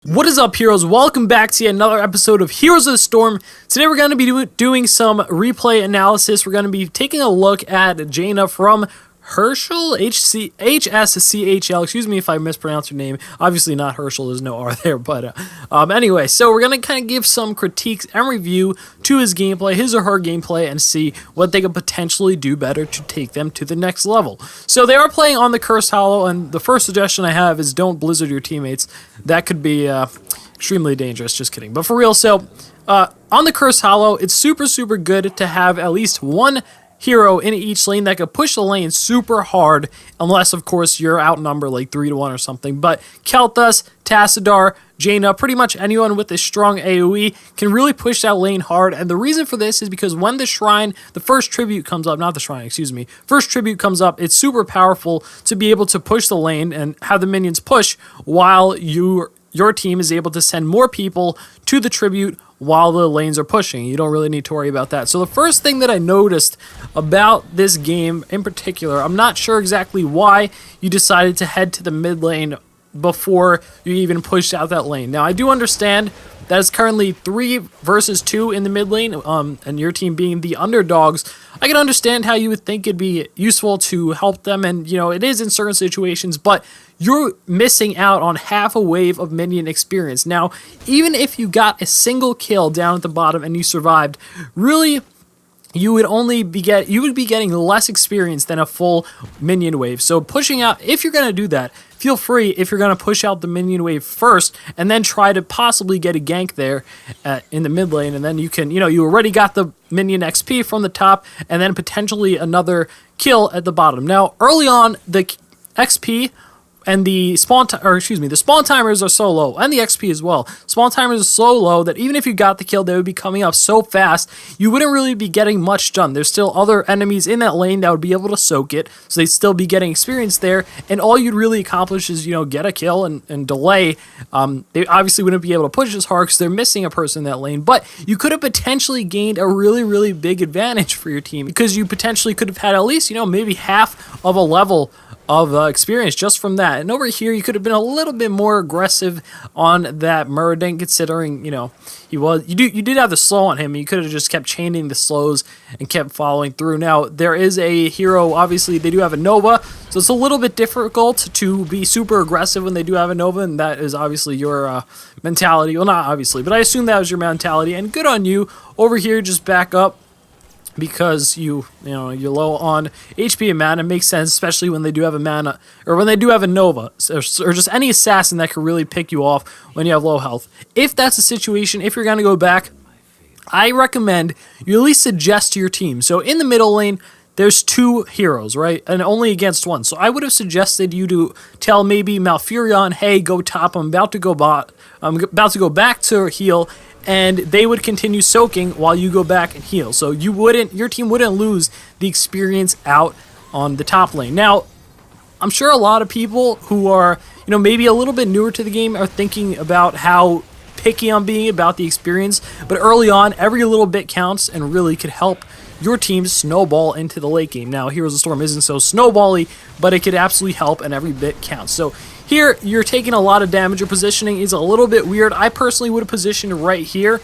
What is up, heroes? Welcome back to yet another episode of Heroes of the Storm. Today we're going to be doing some replay analysis. We're going to be taking a look at Jaina from Herschel, HSCHL. Excuse me if I mispronounce her name. Obviously not Herschel, there's no R there. But anyway, so we're going to kind of give some critiques and review to his gameplay, his or her gameplay, and see what they could potentially do better to take them to the next level. So they are playing on the Cursed Hollow, and the first suggestion I have is don't blizzard your teammates. That could be extremely dangerous. Just kidding. But for real, so on the Cursed Hollow, it's super good to have at least one hero in each lane that could push the lane super hard, unless of course you're outnumbered like 3-1 or something. But Kel'Thas, Tassadar, Jaina, pretty much anyone with a strong AoE can really push that lane hard. And the reason for this is because when the first tribute comes up, first tribute comes up, it's super powerful to be able to push the lane and have the minions push while your team is able to send more people to the tribute while the lanes are pushing. You don't really need to worry about that. So the first thing that I noticed about this game in particular, I'm not sure exactly why you decided to head to the mid lane before you even pushed out that lane. Now, I do understand that it's currently 3 versus 2 in the mid lane, and your team being the underdogs. I can understand how you would think it'd be useful to help them, and it is in certain situations, but you're missing out on half a wave of minion experience. Now, even if you got a single kill down at the bottom and you survived, really, you would be getting less experience than a full minion wave. So pushing out, if you're going to do that, feel free if you're going to push out the minion wave first and then try to possibly get a gank there in the mid lane, and then you can, you already got the minion XP from the top and then potentially another kill at the bottom. Now, early on, the XP and the spawn timers are so low, and the XP as well. Spawn timers are so low that even if you got the kill, they would be coming up so fast, you wouldn't really be getting much done. There's still other enemies in that lane that would be able to soak it, so they'd still be getting experience there, and all you'd really accomplish is, get a kill and delay. They obviously wouldn't be able to push as hard because they're missing a person in that lane, but you could have potentially gained a really big advantage for your team, because you potentially could have had at least, maybe half of a level of experience just from that. And over here, you could have been a little bit more aggressive on that Muradin, considering, you did have the slow on him, and you could have just kept chaining the slows and kept following through. Now, there is a hero, obviously, they do have a Nova, so it's a little bit difficult to be super aggressive when they do have a Nova, and that is obviously your mentality. Well, not obviously, but I assume that was your mentality, and good on you. Over here, just back up, because you're low on HP and mana. It makes sense, especially when they do have a mana, or when they do have a Nova, or just any assassin that can really pick you off when you have low health. If that's the situation, if you're going to go back, I recommend you at least suggest to your team. So in the middle lane, there's 2 heroes, right? And only against 1. So I would have suggested you to tell maybe Malfurion, hey, go top, I'm about to go back to heal, and they would continue soaking while you go back and heal. So your team wouldn't lose the experience out on the top lane. Now, I'm sure a lot of people who are, maybe a little bit newer to the game are thinking about how picky I'm being about the experience, but early on, every little bit counts and really could help your team snowball into the late game. Now, Heroes of the Storm isn't so snowbally, but it could absolutely help, and every bit counts. So here, you're taking a lot of damage. Your positioning is a little bit weird. I personally would have positioned right here,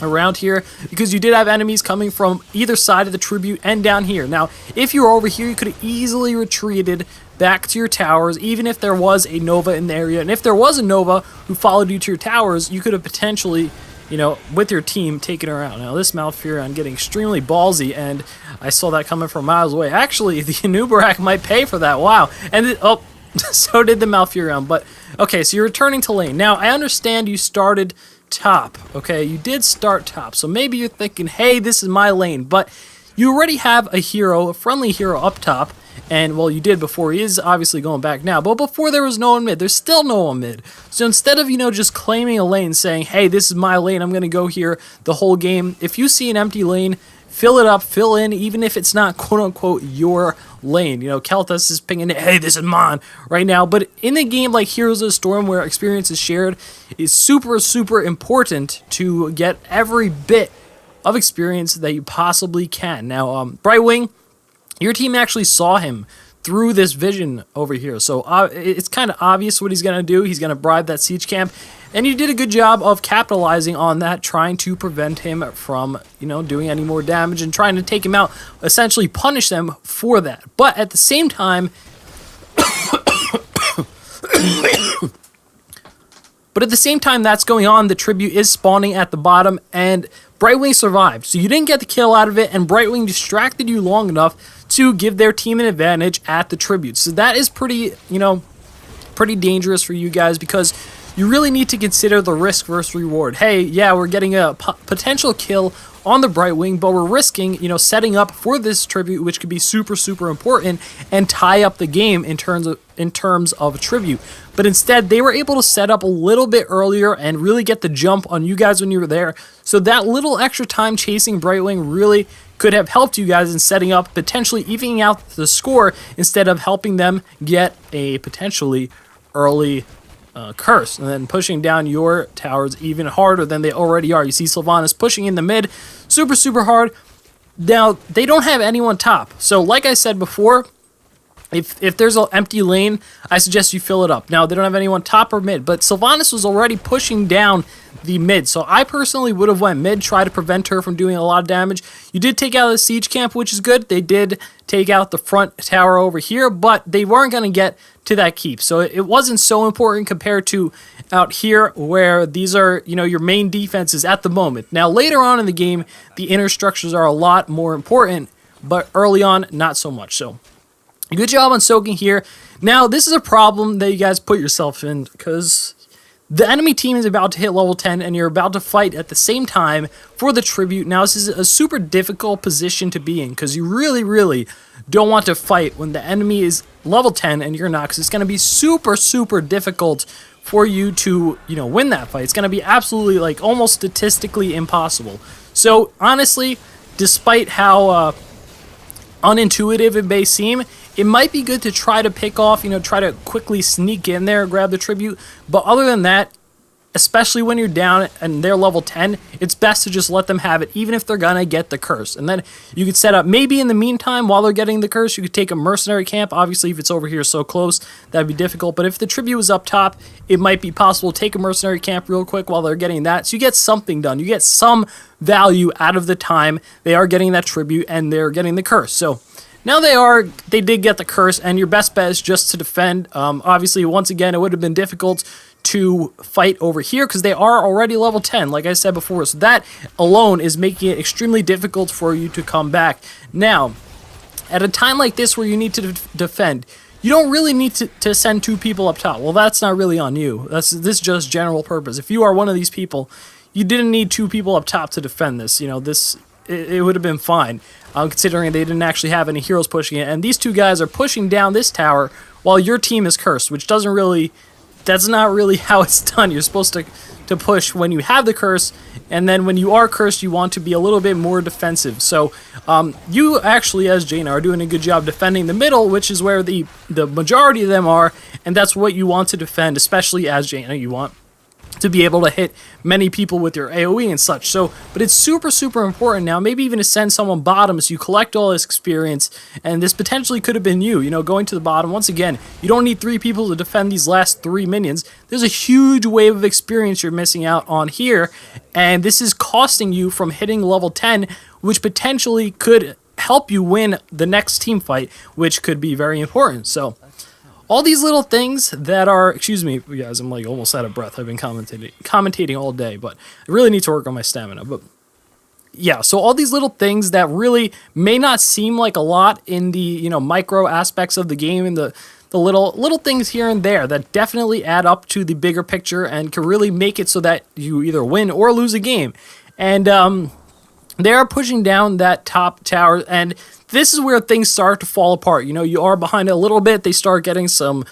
around here, because you did have enemies coming from either side of the tribute and down here. Now, if you were over here, you could have easily retreated back to your towers, even if there was a Nova in the area. And if there was a Nova who followed you to your towers, you could have potentially, with your team, taken her out. Now, this Malfurion getting extremely ballsy, and I saw that coming from miles away. Actually, the Anubarak might pay for that. Wow. And so did the Malfurion. But, okay, so you're returning to lane. Now, I understand you started top, okay? You did start top. So maybe you're thinking, hey, this is my lane. But you already have a friendly hero up top. And, well, you did before. He is obviously going back now. But before, there was no one mid. There's still no one mid. So instead of, just claiming a lane, saying, hey, this is my lane, I'm going to go here the whole game. If you see an empty lane, fill it up, fill in, even if it's not, quote-unquote, your lane. Kel'Thas is pinging it, hey, this is mine right now. But in a game like Heroes of the Storm, where experience is shared, it's super important to get every bit of experience that you possibly can. Now, Brightwing, your team actually saw him through this vision over here. So it's kind of obvious what he's going to do. He's going to bribe that siege camp. And you did a good job of capitalizing on that, trying to prevent him from, doing any more damage and trying to take him out, essentially punish them for that. But at the same time, that's going on, the tribute is spawning at the bottom, and Brightwing survived. So you didn't get the kill out of it, and Brightwing distracted you long enough to give their team an advantage at the tribute. So that is pretty dangerous for you guys, because you really need to consider the risk versus reward. Hey, yeah, we're getting a potential kill on the Brightwing, but we're risking, setting up for this tribute, which could be super, super important and tie up the game in terms of tribute. But instead, they were able to set up a little bit earlier and really get the jump on you guys when you were there. So that little extra time chasing Brightwing really could have helped you guys in setting up, potentially evening out the score instead of helping them get a potentially early curse, and then pushing down your towers even harder than they already are. You see Sylvanas pushing in the mid super, super hard. Now, they don't have anyone top. So like I said before, if there's an empty lane, I suggest you fill it up. Now, they don't have anyone top or mid, but Sylvanas was already pushing down the mid. So I personally would have went mid, try to prevent her from doing a lot of damage. You did take out the siege camp, which is good. They did take out the front tower over here, but they weren't going to get to that keep. So it wasn't so important compared to out here, where these are, your main defenses at the moment. Now, later on in the game, the inner structures are a lot more important, but early on, not so much. So good job on soaking here. Now, this is a problem that you guys put yourself in, because the enemy team is about to hit level 10, and you're about to fight at the same time for the tribute. Now, this is a super difficult position to be in, because you really, really don't want to fight when the enemy is level 10 and you're not, because it's going to be super, super difficult for you to, win that fight. It's going to be absolutely, almost statistically impossible. So, honestly, despite how unintuitive it may seem, it might be good to try to pick off, try to quickly sneak in there, grab the tribute. But other than that, especially when you're down and they're level 10, it's best to just let them have it, even if they're gonna get the curse. And then you could set up, maybe in the meantime, while they're getting the curse, you could take a mercenary camp. Obviously, if it's over here so close, that'd be difficult. But if the tribute was up top, it might be possible to take a mercenary camp real quick while they're getting that. So you get something done. You get some value out of the time they are getting that tribute and they're getting the curse. So now they did get the curse, and your best bet is just to defend. Obviously, once again, it would have been difficult to fight over here because they are already level 10, like I said before. So that alone is making it extremely difficult for you to come back. Now, at a time like this where you need to defend, you don't really need to send two people up top. Well, that's not really on you. This is just general purpose. If you are one of these people, you didn't need two people up top to defend this. It would have been fine, considering they didn't actually have any heroes pushing it. And these two guys are pushing down this tower while your team is cursed, which that's not really how it's done. You're supposed to push when you have the curse, and then when you are cursed, you want to be a little bit more defensive. So you actually, as Jaina, are doing a good job defending the middle, which is where the majority of them are, and that's what you want to defend, especially as Jaina. You want to be able to hit many people with your AoE and such. So, but it's super, super important now, maybe even to send someone bottom so you collect all this experience, and this potentially could have been you, going to the bottom. Once again, you don't need 3 people to defend these last 3 minions. There's a huge wave of experience you're missing out on here, and this is costing you from hitting level 10, which potentially could help you win the next team fight, which could be very important. So, all these little things that are, excuse me, guys, I'm almost out of breath. I've been commentating all day, but I really need to work on my stamina. But yeah, so all these little things that really may not seem like a lot in the, micro aspects of the game, and the little things here and there that definitely add up to the bigger picture and can really make it so that you either win or lose a game. And they are pushing down that top tower, and this is where things start to fall apart. You are behind a little bit. They start getting some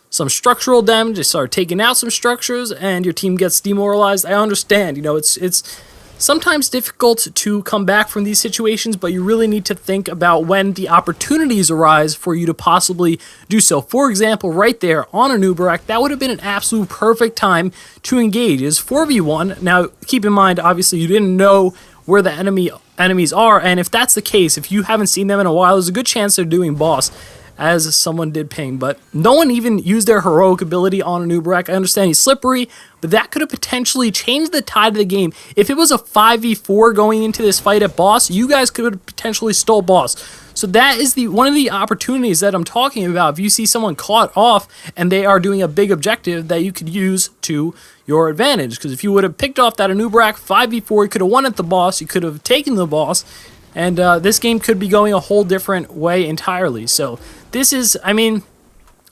structural damage. They start taking out some structures, and your team gets demoralized. I understand. It's sometimes difficult to come back from these situations, but you really need to think about when the opportunities arise for you to possibly do so. For example, right there on a Nubarak, that would have been an absolute perfect time to engage. It's 4v1. Now, keep in mind, obviously, you didn't know where the enemies are, and if that's the case, if you haven't seen them in a while, there's a good chance they're doing boss. as someone did ping, but no one even used their heroic ability on Anubarak. I understand he's slippery, but that could have potentially changed the tide of the game. If it was a 5v4 going into this fight at boss, you guys could have potentially stole boss. So that is one of the opportunities that I'm talking about. If you see someone caught off and they are doing a big objective that you could use to your advantage. Because if you would have picked off that Anubarak 5v4, you could have won at the boss, you could have taken the boss, and this game could be going a whole different way entirely. So this is, I mean,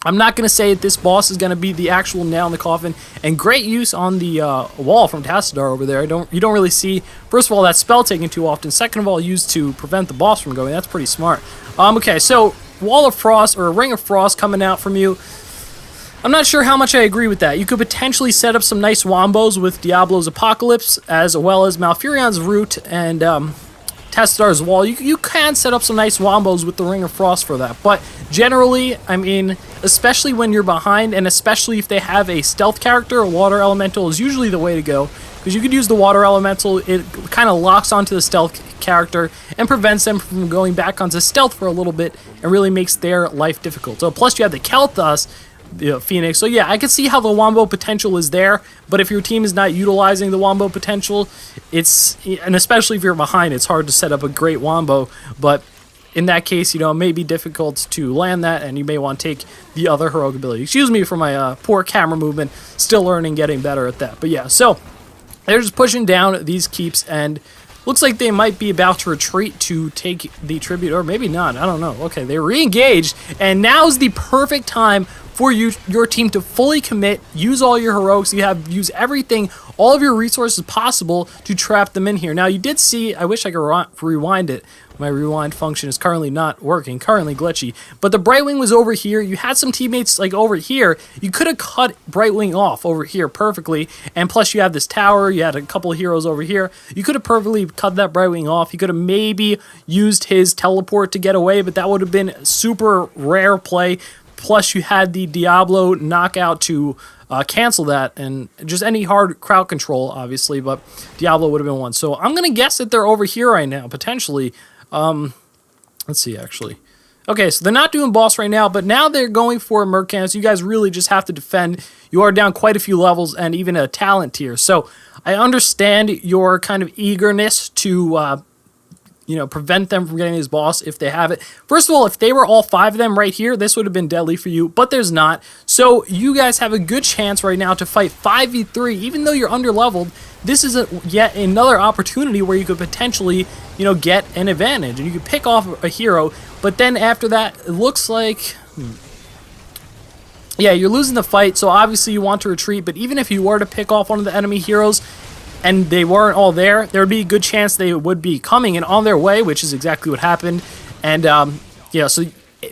I'm not going to say that this boss is going to be the actual nail in the coffin, and great use on the wall from Tassadar over there. You don't really see, first of all, that spell taken too often. Second of all, used to prevent the boss from going. That's pretty smart. Okay, so Wall of Frost, or a Ring of Frost coming out from you. I'm not sure how much I agree with that. You could potentially set up some nice wombos with Diablo's Apocalypse, as well as Malfurion's Root, and Tassadar's Wall. You can set up some nice wombos with the Ring of Frost for that, but generally, I mean, especially when you're behind, and especially if they have a stealth character, a Water Elemental is usually the way to go, because you could use the Water Elemental, it kind of locks onto the stealth character and prevents them from going back onto stealth for a little bit, and really makes their life difficult. So plus you have the Kel'Thas, Phoenix. So yeah, I can see how the wombo potential is there, but if your team is not utilizing the wombo potential, and especially if you're behind, it's hard to set up a great wombo. But in that case, it may be difficult to land that, and you may want to take the other heroic ability. Excuse me for my poor camera movement. Still learning, getting better at that. But yeah, so they're just pushing down these keeps, and looks like they might be about to retreat to take the tribute, or maybe not. I don't know. Okay, they re-engaged, and now's the perfect time for your team to fully commit, use all your heroics, use everything, all of your resources possible to trap them in here. Now, you did see, I wish I could rewind it. My rewind function is currently not working, currently glitchy. But the Brightwing was over here. You had some teammates like over here. You could have cut Brightwing off over here perfectly. And plus you have this tower. You had a couple of heroes over here. You could have perfectly cut that Brightwing off. You could have maybe used his teleport to get away, but that would have been super rare play. Plus you had the Diablo knockout to cancel that, and just any hard crowd control, obviously, but Diablo would have been one. So I'm going to guess that they're over here right now, potentially. Let's see, actually. Okay, so they're not doing boss right now, but now they're going for a Mercant. You guys really just have to defend. You are down quite a few levels and even a talent tier. So I understand your kind of eagerness to prevent them from getting his boss if they have it. First of all, if they were all 5 of them right here, this would have been deadly for you, but there's not. So you guys have a good chance right now to fight 5v3, even though you're under-leveled. This is yet another opportunity where you could potentially, get an advantage, and you could pick off a hero, but then after that, it looks like... Yeah, you're losing the fight, so obviously you want to retreat, but even if you were to pick off one of the enemy heroes, and they weren't all there would be a good chance they would be coming and on their way, which is exactly what happened. And so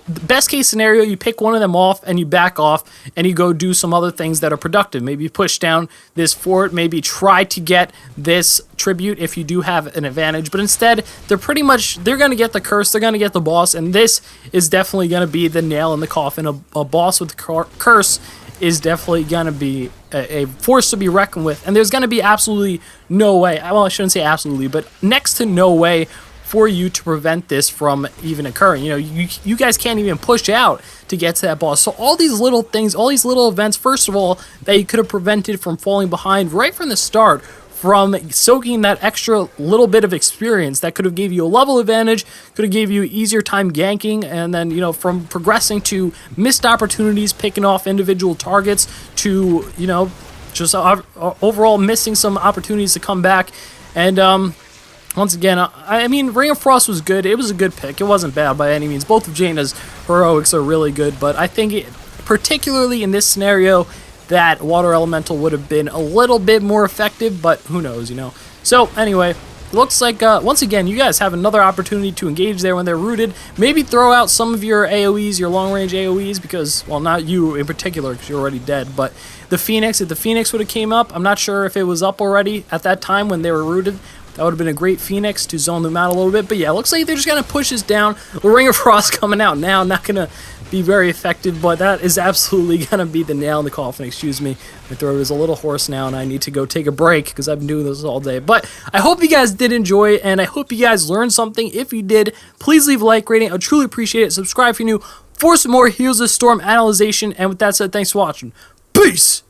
the best case scenario, you pick one of them off and you back off and you go do some other things that are productive. Maybe push down this fort, maybe try to get this tribute if you do have an advantage. But instead, they're going to get the curse, they're going to get the boss, and this is definitely going to be the nail in the coffin. A boss with the curse is definitely going to be a force to be reckoned with, and there's going to be absolutely no way, well, I shouldn't say absolutely, but next to no way for you to prevent this from even occurring. You guys can't even push out to get to that boss. So all these little things, all these little events, first of all, that you could have prevented from falling behind right from the start, from soaking that extra little bit of experience that could have gave you a level advantage, could have gave you easier time ganking, and then, from progressing to missed opportunities, picking off individual targets, to, just overall missing some opportunities to come back. And once again, I mean, Ring of Frost was good. It was a good pick. It wasn't bad by any means. Both of Jaina's heroics are really good, but I think particularly in this scenario, that Water Elemental would have been a little bit more effective, but who knows, So, anyway, looks like, once again, you guys have another opportunity to engage there when they're rooted. Maybe throw out some of your AoEs, your long-range AoEs, because, well, not you in particular, because you're already dead, but the Phoenix, if the Phoenix would have came up, I'm not sure if it was up already at that time when they were rooted. That would have been a great Phoenix to zone them out a little bit, but yeah, it looks like they're just going to push this down. The Ring of Frost coming out now, not going to be very effective, but that is absolutely going to be the nail in the coffin. Excuse me, my throat is a little hoarse now, and I need to go take a break because I've been doing this all day. But I hope you guys did enjoy, and I hope you guys learned something. If you did, please leave a like rating. I would truly appreciate it. Subscribe if you're new. for some more Heroes of the Storm analyzation. And with that said, thanks for watching. Peace!